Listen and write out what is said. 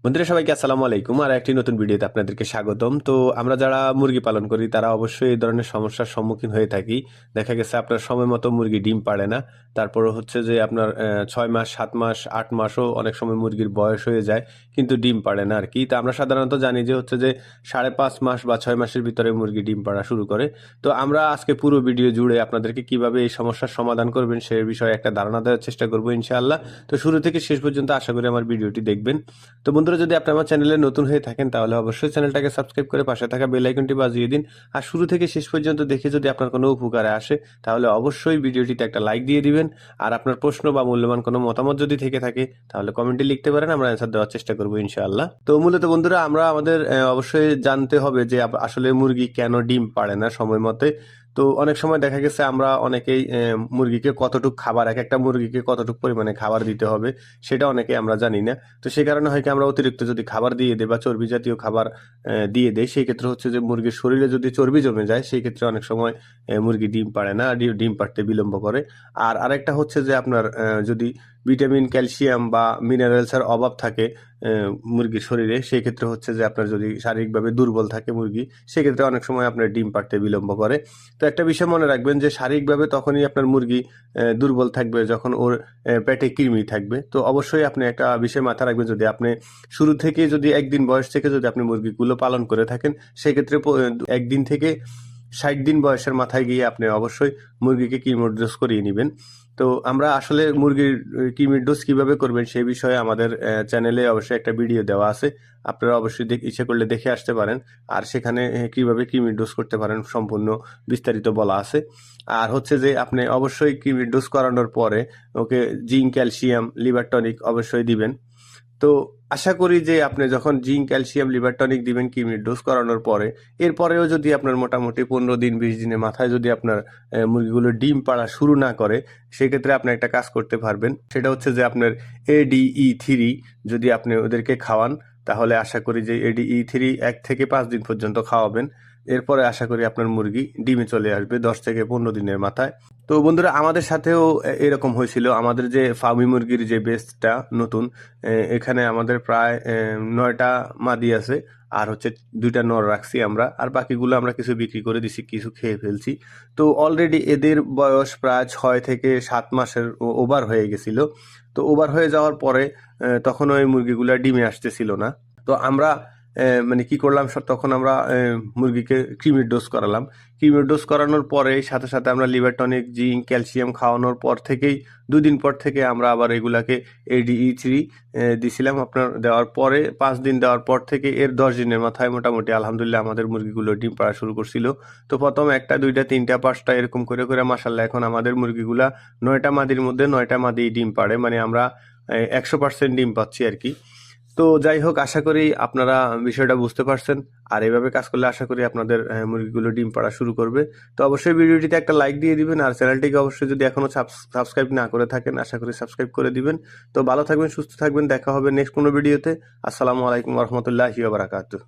বন্ধুরা সবাইকে আসসালামু আলাইকুম আর একটি নতুন ভিডিওতে আপনাদেরকে স্বাগতম। তো আমরা যারা মুরগি পালন করি তারা অবশ্যই এই ধরনের সমস্যার সম্মুখীন হয়ে থাকি। দেখা গেছে আপনার সময় মতো মুরগি ডিম পাড়ে না। তারপরে হচ্ছে যে আপনার 6 মাস 7 মাস 8 মাসও অনেক সময় মুরগির বয়স হয়ে যায় কিন্তু ডিম পাড়ে না আর কি। তো আমরা সাধারণত জানি যে হচ্ছে যে 5.5 মাস বা 6 মাসের ভিতরে মুরগি ডিম পাড়া শুরু করে। তো আমরা আজকে পুরো ভিডিও জুড়ে আপনাদেরকে কিভাবে এই সমস্যার সমাধান করবেন সে বিষয়ে একটা ধারণা দেওয়ার চেষ্টা করবো ইনশাআল্লাহ। তো শুরু থেকে শেষ পর্যন্ত আশা করি আমার ভিডিওটি দেখবেন। তো বন্ধুরা, যদি আপনি আমার চ্যানেলে নতুন হয়ে থাকেন তাহলে অবশ্যই চ্যানেলটাকে সাবস্ক্রাইব করে পাশে থাকা বেল আইকনটি বাজিয়ে দিন। আর শুরু থেকে শেষ পর্যন্ত দেখে যদি আপনার কোনো উপকারে আসে তাহলে অবশ্যই ভিডিওটিতে একটা লাইক দিয়ে দিবেন। আর আপনার প্রশ্ন বা মূল্যবান কোনো মতামত যদি থেকে থাকে তাহলে কমেন্টে লিখতে পারেন, আমরা অ্যান্সার দেওয়ার চেষ্টা করবো ইনশাআল্লাহ। তো মূলত বন্ধুরা, আমরা আমাদের অবশ্যই জানতে হবে যে আসলে মুরগি কেন ডিম পাড়ে না সময় মতে। তো অনেক সময় দেখা গেছে আমরা অনেকেই মুরগিকে কতটুকু খাবার, এক একটা মুরগিকে কতটুকু পরিমাণে খাবার দিতে হবে সেটা অনেকে আমরা জানি না। তো সেই কারণে হয় কি, আমরা অতিরিক্ত যদি খাবার দিয়ে দিই বা চর্বি জাতীয় খাবার দিয়ে দেই, সেই ক্ষেত্রে হচ্ছে যে মুরগির শরীরে যদি চর্বি জমে যায় সেই ক্ষেত্রে অনেক সময় মুরগি ডিম পাড়ে না, ডিম পাড়তে বিলম্ব করে। আর আরেকটা হচ্ছে যে আপনার যদি ভিটামিন, ক্যালসিয়াম বা মিনারেলসের অভাব থাকে মুরগির শরীরে, সেই ক্ষেত্রে হচ্ছে যে আপনার যদি শারীরিকভাবে দুর্বল থাকে মুরগি, সেক্ষেত্রে অনেক সময় আপনার ডিম পাড়তে বিলম্ব করে। তো একটা বিষয় মনে রাখবেন যে শারীরিকভাবে তখনই আপনার মুরগি দুর্বল থাকবে যখন ওর পেটে কৃমি থাকবে। তো অবশ্যই আপনি একটা বিষয় মাথায় রাখবেন, যদি আপনি শুরু থেকে যদি একদিন বয়স থেকে যদি আপনি মুরগিগুলো পালন করে থাকেন, সেক্ষেত্রে একদিন থেকে 60 দিন বয়সের মাথায় গিয়ে আপনি অবশ্যই মুরগিকে কৃমির ডোজ করিয়ে নেবেন। তো আমরা আসলে মুরগির কৃমির ডোজ কিভাবে করবেন সেই বিষয়ে আমাদের চ্যানেলে অবশ্যই একটা ভিডিও দেওয়া আছে। আপনারা অবশ্যই ইচ্ছে করলে দেখে আসতে পারেন। আর সেখানে কিভাবে কৃমির ডোজ করতে পারেন সম্পূর্ণ বিস্তারিত বলা আছে। আর হচ্ছে যে আপনি অবশ্যই কৃমির ডোজ করানোর পরে ওকে জিঙ্ক, ক্যালসিয়াম, লিভার টনিক অবশ্যই দিবেন। তো আশা করি যে আপনি যখন জিঙ্ক, ক্যালসিয়াম, লিভার টনিক দিবেন কৃমির ডোজ করানোর পরে, এরপরেও যদি আপনার মোটামুটি 15 দিন 20 দিনের মাথায় যদি আপনার মুরগিগুলো ডিম পাড়া শুরু না করে, সেক্ষেত্রে আপনি একটা কাজ করতে পারবেন। সেটা হচ্ছে যে আপনার ADE3 যদি আপনি ওদেরকে খাওয়ান, তাহলে আশা করি যে ADE3 1 থেকে 5 দিন পর্যন্ত খাওয়াবেন। এরপরে আশা করি আপনার মুরগি ডিমে চলে আসবে 10 থেকে 15 দিনের মাথায়। তো বন্ধুরা, আমাদের সাথেও এরকম হয়েছিল। আমাদের যে ফার্মি মুরগির যে বেচটা নতুন, এখানে আমাদের প্রায় 9টা মাদি আছে। আর হচ্ছে 2টা নর রাখছি আমরা, আর বাকিগুলো আমরা কিছু বিক্রি করে দিছি, কিছু খেয়ে ফেলছি। তো অলরেডি এদের বয়স প্রায় 6 থেকে 7 মাসের ওভার হয়ে গেছিল। তো ওভার হয়ে যাওয়ার পরে তখন ওই মুরগিগুলা ডিমে আসতেছিল না। তো আমরা মানে কি করলাম, তখন আমরা মুরগিকে কৃমির ডোজ করালাম। কৃমির ডোজ করানোর পরে সাথে সাথে আমরা লিভার টনিক, জিঙ্ক, ক্যালসিয়াম খাওয়ানোর পর থেকেই 2 দিন পর থেকে আমরা আবার এগুলাকে ADE3 দিছিলাম। আপনার দেওয়ার পরে 5 দিন দেওয়ার পর থেকে এর 10 দিনের মাথায় মোটামুটি আলহামদুলিল্লাহ আমাদের মুরগিগুলো ডিম পাড়া শুরু করছিল। তো প্রথম 1টা 2টা 3টা 5টা এরকম করে করে মাসাল্লাহ এখন আমাদের মুরগিগুলা 9টা মাদির মধ্যে 9টা মাদি ডিম পাড়ে, মানে আমরা 100% ডিম পাচ্ছি আর কি। তো যাই হোক, আশা করি আপনারা বিষয়টা বুঝতে পারছেন। আর এভাবে কাজ করলে আশা করি আপনাদের মুরগিগুলো ডিম পাড়া শুরু করবে। তো অবশ্যই ভিডিওটিতে একটা লাইক দিয়ে দিবেন, আর চ্যানেলটিকে অবশ্যই যদি এখনো সাবস্ক্রাইব না করে থাকেন আশা করি সাবস্ক্রাইব করে দিবেন। তো ভালো থাকবেন, সুস্থ থাকবেন, দেখা হবে নেক্সট কোনো ভিডিওতে। আসসালামু আলাইকুম ওয়া রাহমাতুল্লাহি ওয়া বারাকাতুহু।